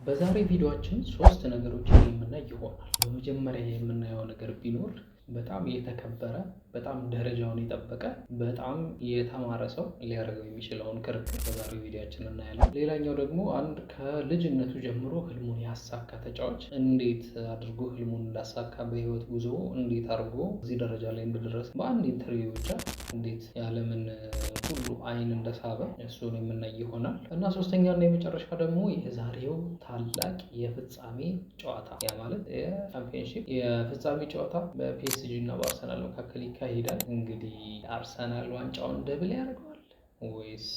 በዛሬ ቪዲዮአችን ሶስት ነገሮችን የምናይ ይሆናል። በመጀመሪያ የምናየው ነገር ቢኖር በጣም የተከበረ በጣም ደረጃውን የጠበቀ በጣም የተማረ ሰው ሊያደርገው የሚችለውን ክርክር በዛሬው ቪዲዮአችን እናያለን። ሌላኛው ደግሞ አንድ ከልጅነቱ ጀምሮ ህልሙን ያሳካ ተጫዋች እንዴት አድርጎ ህልሙን እንዳሳካ በህይወት ጉዞ እንዴት አድርጎ እዚህ ደረጃ ላይ እንደደረሰ በአንድ ኢንተርቪው ብቻ እንዴት ያለምን ሁሉ አይን እንደሳበ እሱን የምናይ ይሆናል እና ሶስተኛና የመጨረሻ ደግሞ የዛሬው ታላቅ የፍጻሜ ጨዋታ ያ ማለት የቻምፒየንሺፕ የፍጻሜ ጨዋታ በፒኤስጂ እና በአርሰናል መካከል ይካሄዳል። እንግዲህ አርሰናል ዋንጫውን ደብል ያደርገዋል ወይስ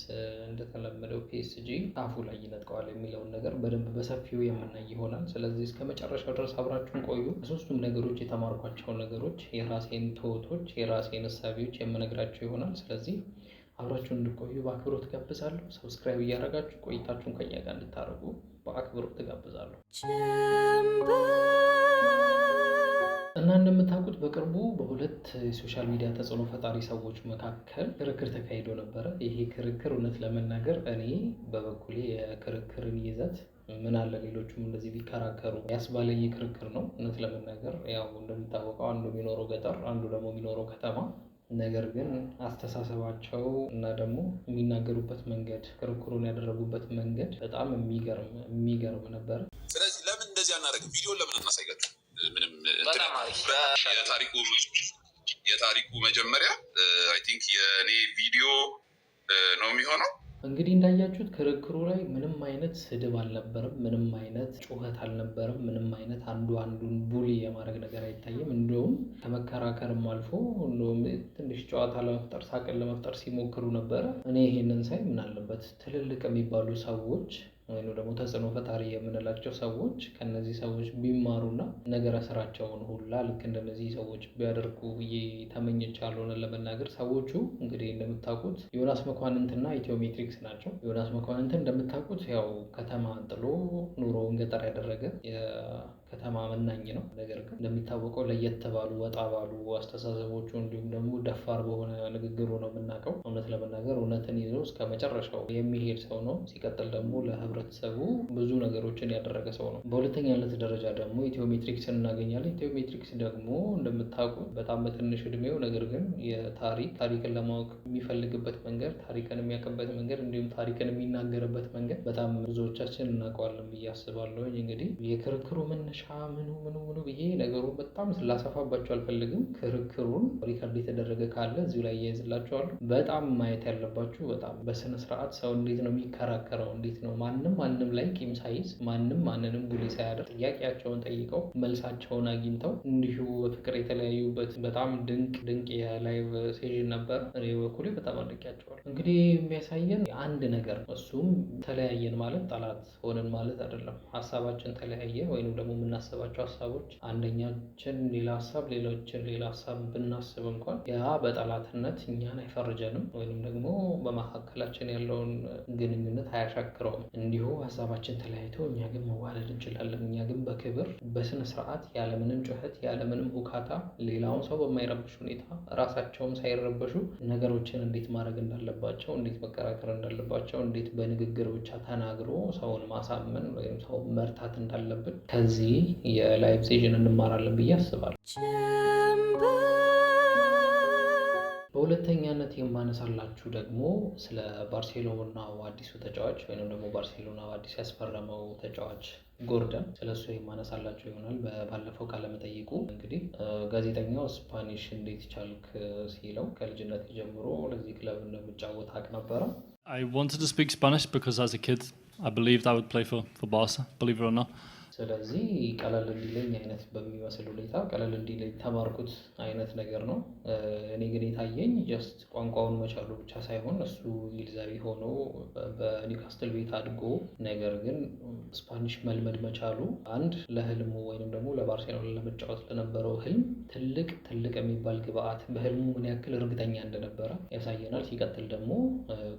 እንደተለመደው ፒኤስጂ አፉ ላይ ይነጥቀዋል የሚለውን ነገር በደንብ በሰፊው የምናይ ይሆናል። ስለዚህ እስከ መጨረሻው ድረስ አብራችሁን ቆዩ። በሶስቱም ነገሮች የተማርኳቸው ነገሮች፣ የራሴን ትወቶች፣ የራሴን እሳቤዎች የምነግራችሁ ይሆናል። ስለዚህ አብራችሁን እንድቆዩ በአክብሮት ጋብዛለሁ። ሰብስክራይብ እያደረጋችሁ ቆይታችሁን ከኛ ጋር እንድታደርጉ በአክብሮት ጋብዛለሁ። እና እንደምታውቁት በቅርቡ በሁለት የሶሻል ሚዲያ ተጽዕኖ ፈጣሪ ሰዎች መካከል ክርክር ተካሂዶ ነበረ። ይሄ ክርክር እውነት ለመናገር እኔ በበኩሌ የክርክርን ይዘት ምን አለ ሌሎቹም እንደዚህ ቢከራከሩ ያስባለኝ ክርክር ነው። እውነት ለመናገር ያው እንደሚታወቀው አንዱ የሚኖረው ገጠር፣ አንዱ ደግሞ የሚኖረው ከተማ ነገር ግን አስተሳሰባቸው እና ደግሞ የሚናገሩበት መንገድ ክርክሩን ያደረጉበት መንገድ በጣም የሚገርም ነበር። ስለዚህ ለምን እንደዚህ አናደርግም? ቪዲዮን ለምን አናሳያችሁ? ምንም የታሪኩ መጀመሪያ አይ ቲንክ የኔ ቪዲዮ ነው የሚሆነው። እንግዲህ እንዳያችሁት ክርክሩ ላይ ምንም አይነት ስድብ አልነበረም፣ ምንም አይነት ጩኸት አልነበረም፣ ምንም አይነት አንዱን ቡሊ የማድረግ ነገር አይታይም። እንዲሁም ከመከራከርም አልፎ እንዲሁም ትንሽ ጨዋታ ለመፍጠር ሳቅን ለመፍጠር ሲሞክሩ ነበረ። እኔ ይሄንን ሳይ ምን አለበት ትልልቅ የሚባሉ ሰዎች ወይም ደግሞ ተጽዕኖ ፈጣሪ የምንላቸው ሰዎች ከነዚህ ሰዎች ቢማሩና ነገረ ስራቸውን ሁላ ልክ እንደነዚህ ሰዎች ቢያደርጉ ብዬ ተመኝቻለሁ። ለመናገር ሰዎቹ እንግዲህ እንደምታውቁት ዮናስ መኳንንትና ኢትዮሜትሪክስ ናቸው። ዮናስ መኳንንት እንደምታውቁት ያው ከተማ ጥሎ ኑሮውን ገጠር ያደረገ ከተማ መናኝ ነው። ነገር ግን እንደሚታወቀው ለየት ባሉ ወጣ ባሉ አስተሳሰቦቹ እንዲሁም ደግሞ ደፋር በሆነ ንግግሩ ነው የምናውቀው። እውነት ለመናገር እውነትን ይዞ እስከ መጨረሻው የሚሄድ ሰው ነው። ሲቀጥል ደግሞ ለህብረተሰቡ ብዙ ነገሮችን ያደረገ ሰው ነው። በሁለተኛነት ደረጃ ደግሞ ኢትዮሜትሪክስን እናገኛለን። ኢትዮሜትሪክስ ደግሞ እንደምታውቁት በጣም በትንሽ እድሜው ነገር ግን ታሪክን ለማወቅ የሚፈልግበት መንገድ፣ ታሪክን የሚያውቅበት መንገድ እንዲሁም ታሪክን የሚናገርበት መንገድ በጣም ብዙዎቻችን እናውቀዋለን ብዬ አስባለሁ። እንግዲህ የክርክሩ መነሻ ምኑ ብዬ ነገሩ በጣም ስላሰፋባቸው አልፈልግም። ክርክሩን ሪከርድ የተደረገ ካለ እዚሁ ላይ እያይዝላችኋለሁ። በጣም ማየት ያለባችሁ በጣም በስነ ስርዓት ሰው እንዴት ነው የሚከራከረው፣ እንዴት ነው ማንም ላይ ቂም ሳይዝ ማንንም ጉሊ ሳያደርግ ጥያቄያቸውን ጠይቀው መልሳቸውን አግኝተው እንዲሁ በፍቅር የተለያዩበት በጣም ድንቅ የላይቭ ሴሽን ነበር። እኔ በኩሌ በጣም አድንቄያቸዋለሁ። እንግዲህ የሚያሳየን አንድ ነገር እሱም ተለያየን ማለት ጠላት ሆነን ማለት አይደለም። ሀሳባችን ተለያየ ወይንም ደግሞ የምናስባቸው ሀሳቦች አንደኛችን ሌላ ሀሳብ ሌሎችን ሌላ ሀሳብ ብናስብ እንኳን ያ በጠላትነት እኛን አይፈርጀንም ወይንም ደግሞ በመካከላችን ያለውን ግንኙነት አያሻክረውም። እንዲሁ ሀሳባችን ተለያይተው እኛ ግን መዋለድ እንችላለን። እኛ ግን በክብር በስነ ስርዓት ያለምንም ጩኸት ያለምንም ሁካታ ሌላውን ሰው በማይረብሽ ሁኔታ ራሳቸውም ሳይረበሹ ነገሮችን እንዴት ማድረግ እንዳለባቸው፣ እንዴት መከራከር እንዳለባቸው፣ እንዴት በንግግር ብቻ ተናግሮ ሰውን ማሳመን ወይም ሰው መርታት እንዳለብን ከዚህ የላይቭ ሴሽን እንማራለን ብዬ አስባለሁ። በሁለተኛነት የማነሳላችሁ ደግሞ ስለ ባርሴሎናው አዲሱ ተጫዋች ወይም ደግሞ ባርሴሎና አዲስ ያስፈረመው ተጫዋች ጎርደን ስለሱ የማነሳላችሁ ይሆናል። ባለፈው ቃለመጠይቁ እንግዲህ ጋዜጠኛው ስፓኒሽ እንዴት ቻልክ ሲለው ከልጅነት ጀምሮ ለዚህ ክለብ እንደምጫወት አውቅ ነበረ። I wanted to speak Spanish because as a kid I believed I would play for Barca, believe it or not. ስለዚህ ቀለል እንዲለኝ አይነት በሚመስል ሁኔታ ቀለል እንዲለኝ ተማርኩት አይነት ነገር ነው። እኔ ግን የታየኝ ጀስት ቋንቋውን መቻሉ ብቻ ሳይሆን እሱ እንግሊዛዊ ሆኖ በኒውካስትል ቤት አድጎ ነገር ግን ስፓኒሽ መልመድ መቻሉ አንድ ለህልሙ ወይንም ደግሞ ለባርሴሎና ለመጫወት ለነበረው ህልም ትልቅ የሚባል ግብአት በህልሙ ምን ያክል እርግጠኛ እንደነበረ ያሳየናል። ሲቀጥል ደግሞ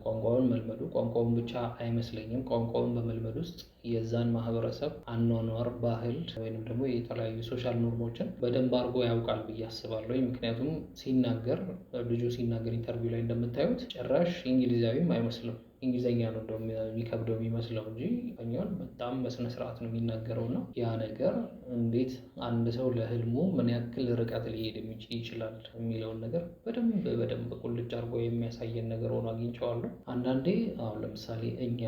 ቋንቋውን መልመዱ ቋንቋውን ብቻ አይመስለኝም። ቋንቋውን በመልመድ ውስጥ የዛን ማህበረሰብ አኗኗር፣ ባህል ወይንም ደግሞ የተለያዩ ሶሻል ኖርሞችን በደንብ አድርጎ ያውቃል ብዬ አስባለሁ። ምክንያቱም ልጁ ሲናገር ኢንተርቪው ላይ እንደምታዩት ጭራሽ እንግሊዛዊም አይመስልም። እንግሊዘኛ ነው እንደውም የሚከብደው የሚመስለው እንጂ ስፓኛል በጣም በስነ ስርዓት ነው የሚናገረው እና ያ ነገር እንዴት አንድ ሰው ለህልሙ ምን ያክል ርቀት ሊሄድ ይችላል የሚለውን ነገር በደንብ ቁልጭ አድርጎ የሚያሳየን ነገር ሆኖ አግኝቼዋለሁ። አንዳንዴ አሁን ለምሳሌ እኛ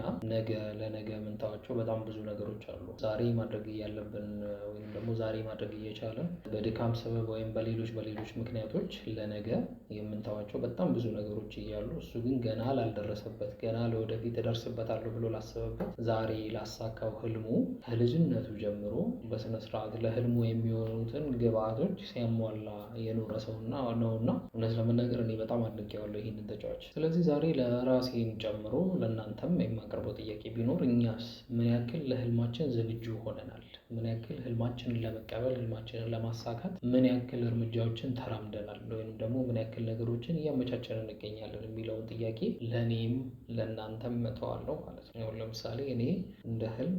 ለነገ የምንተዋቸው በጣም ብዙ ነገሮች አሉ። ዛሬ ማድረግ እያለብን ወይም ደግሞ ዛሬ ማድረግ እየቻለን በድካም ሰበብ ወይም በሌሎች ምክንያቶች ለነገ የምንተዋቸው በጣም ብዙ ነገሮች እያሉ እሱ ግን ገና ላልደረሰበት ገና ለወደፊት እደርስበታለሁ ብሎ ላሰበበት ዛሬ ላሳካው ህልሙ ከልጅነቱ ጀምሮ በስነ ስርዓት ለህልሙ የሚሆኑትን ግብአቶች ሲያሟላ የኖረ ሰውና ነውና እውነት ለመናገር እኔ በጣም አድንቄዋለሁ ይህንን ተጫዋች። ስለዚህ ዛሬ ለራሴን ጨምሮ ለእናንተም የማቀርበው ጥያቄ ቢኖር እኛስ ምን ያክል ለህልማችን ዝግጁ ሆነናል? ምን ያክል ህልማችንን ለመቀበል ህልማችንን ለማሳካት ምን ያክል እርምጃዎችን ተራምደናል? ወይም ደግሞ ምን ያክል ነገሮችን እያመቻቸን እንገኛለን የሚለውን ጥያቄ ለእኔም ለእናንተም እተዋለሁ ማለት ነው። ለምሳሌ እኔ እንደ ህልም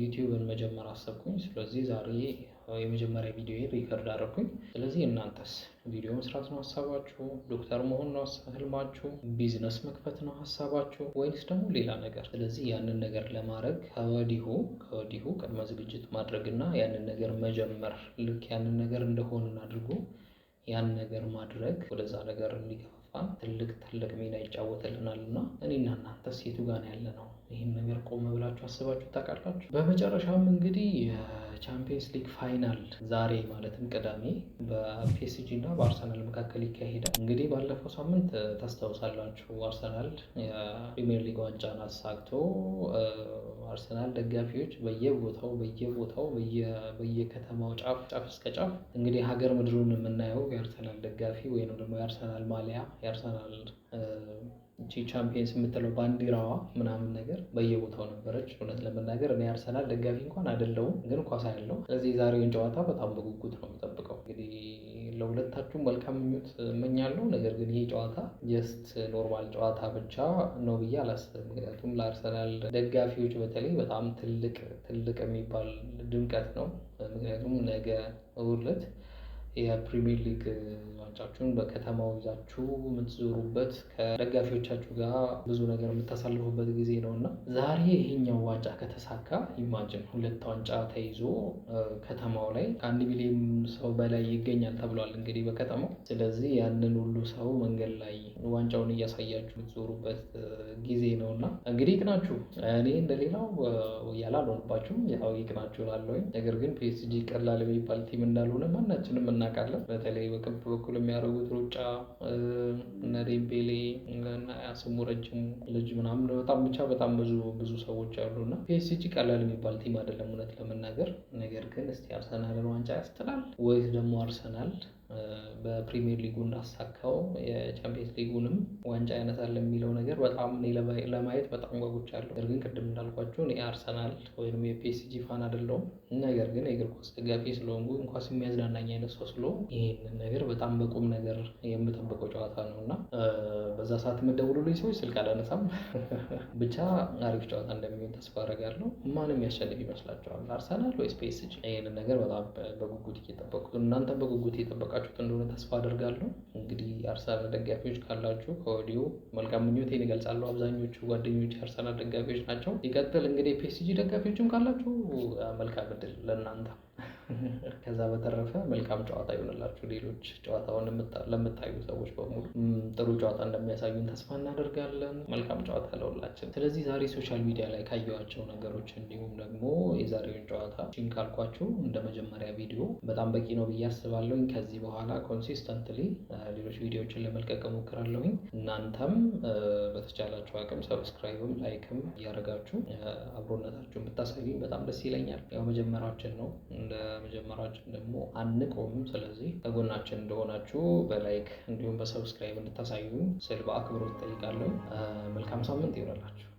ዩቲዩብን መጀመር አሰብኩኝ። ስለዚህ ዛሬ የመጀመሪያ ቪዲዮ ሪከርድ አደረኩኝ። ስለዚህ እናንተስ ቪዲዮ መስራት ነው ሀሳባችሁ? ዶክተር መሆን ነው ህልማችሁ? ቢዝነስ መክፈት ነው ሀሳባችሁ? ወይስ ደግሞ ሌላ ነገር? ስለዚህ ያንን ነገር ለማድረግ ከወዲሁ ቅድመ ዝግጅት ማድረግና ያንን ነገር መጀመር ልክ ያንን ነገር እንደሆንን አድርጎ ያን ነገር ማድረግ ወደዛ ነገር እንዲገፋፋን ትልቅ ሚና ይጫወትልናል እና እኔና እናንተስ የቱ ጋር ያለ ነው? ይህን ነገር ቆም ብላችሁ አስባችሁ ታውቃላችሁ? በመጨረሻም እንግዲህ የቻምፒየንስ ሊግ ፋይናል ዛሬ ማለትም ቅዳሜ በፒኤስጂ እና በአርሰናል መካከል ይካሄዳል። እንግዲህ ባለፈው ሳምንት ታስታውሳላችሁ አርሰናል የፕሪሚየር ሊግ ዋንጫን አሳክቶ አርሰናል ደጋፊዎች በየቦታው በየከተማው ጫፍ እስከ ጫፍ እንግዲህ ሀገር ምድሩን የምናየው የአርሰናል ደጋፊ ወይም ደግሞ የአርሰናል ማሊያ የአርሰናል ቻምፒየንስ የምትለው ባንዲራዋ ምናምን ነገር በየቦታው ነበረች። እውነት ለመናገር እኔ አርሰናል ደጋፊ እንኳን አይደለሁም፣ ግን ኳስ ያለው ስለዚህ የዛሬውን ጨዋታ በጣም በጉጉት ነው የምጠብቀው። እንግዲህ ለሁለታችሁም መልካም ምኞት እመኛለሁ። ነገር ግን ይህ ጨዋታ ጀስት ኖርማል ጨዋታ ብቻ ነው ብዬ አላስብም። ምክንያቱም ለአርሰናል ደጋፊዎች በተለይ በጣም ትልቅ የሚባል ድምቀት ነው። ምክንያቱም ነገ እሑድ ዕለት የፕሪሚየር ሊግ ዋንጫችሁን በከተማው ይዛችሁ የምትዞሩበት ከደጋፊዎቻችሁ ጋር ብዙ ነገር የምታሳልፉበት ጊዜ ነው እና ዛሬ ይሄኛው ዋንጫ ከተሳካ ኢማጅን 2 ዋንጫ ተይዞ ከተማው ላይ ከ1 ሚሊዮን ሰው በላይ ይገኛል ተብሏል እንግዲህ በከተማው። ስለዚህ ያንን ሁሉ ሰው መንገድ ላይ ዋንጫውን እያሳያችሁ የምትዞሩበት ጊዜ ነው እና እንግዲህ ይቅናችሁ። እኔ እንደሌላው ያላልሆንባችሁም ያው ይቅናችሁ እላለሁኝ። ነገር ግን ፒኤስጂ ቀላል የሚባል ቲም እንዳልሆነ ማናችንም እናውቃለን። በተለይ በክንፍ በኩል የሚያደርጉት ሩጫ እነ ዴምቤሌ እና ስሙ ረጅሙ ልጅ ምናምን በጣም ብዙ ሰዎች አሉና ፒኤስጂ ቀላል የሚባል ቲም አይደለም እውነት ለመናገር። ነገር ግን እስቲ አርሰናልን ዋንጫ ያስጥላል ወይስ ደግሞ አርሰናል በፕሪሚየር ሊጉ እንዳሳካው የቻምፒየንስ ሊጉንም ዋንጫ ያነሳል የሚለው ነገር በጣም እኔ ለማየት በጣም ጓጉቻለሁ። ነገር ግን ቅድም እንዳልኳቸው እኔ አርሰናል ወይም የፒኤስጂ ፋን አይደለሁም። ነገር ግን የእግር ኳስ ደጋፊ ስለሆንኩ እንኳን የሚያዝናናኝ አይነት ሰው ስለሆንኩ ይህንን ነገር በጣም በቁም ነገር የምጠብቀው ጨዋታ ነው እና በዛ ሰዓት የምትደውሉልኝ ሰዎች ስልክ አላነሳም። ብቻ አሪፍ ጨዋታ እንደሚሆን ተስፋ አደርጋለሁ። ማንም ያሸንፍ ይመስላችኋል? አርሰናል ወይስ ፒኤስጂ? ይህንን ነገር በጣም በጉጉት እየጠበቁት እናንተም በጉጉት እየጠበቃችሁት እንደሆነ ተስፋ አደርጋለሁ። እንግዲህ የአርሰናል ደጋፊዎች ካላችሁ ከወዲሁ መልካም ምኞቴን እገልጻለሁ። አብዛኞቹ ጓደኞች የአርሰናል ደጋፊዎች ናቸው። ይቀጥል እንግዲህ ፒኤስጂ ደጋፊዎችም ካላችሁ መልካም እድል ለእናንተ። ከዛ በተረፈ መልካም ጨዋታ ይሆንላችሁ። ሌሎች ጨዋታውን ለምታዩ ሰዎች በሙሉ ጥሩ ጨዋታ እንደሚያሳዩን ተስፋ እናደርጋለን። መልካም ጨዋታ ለሁላችን። ስለዚህ ዛሬ ሶሻል ሚዲያ ላይ ካየኋቸው ነገሮች እንዲሁም ደግሞ የዛሬውን ጨዋታ ካልኳችሁ እንደ መጀመሪያ ቪዲዮ በጣም በቂ ነው ብዬ አስባለሁኝ። ከዚህ በኋላ ኮንሲስተንትሊ ሌሎች ቪዲዮዎችን ለመልቀቅ እሞክራለሁኝ። እናንተም በተቻላችሁ አቅም ሰብስክራይብም ላይክም እያደረጋችሁ አብሮነታችሁን ብታሳዩኝ በጣም ደስ ይለኛል። ያው መጀመራችን ነው፣ እንደ መጀመራችን ደግሞ አንቆምም። ስለዚህ ከጎናችን እንደሆናችሁ በላይክ እንዲሁም በሰብስክራይብ እንድታሳዩኝ ስል በአክብሮት ጠይቃለሁ። መልካም ሳምንት ይሆንላችሁ።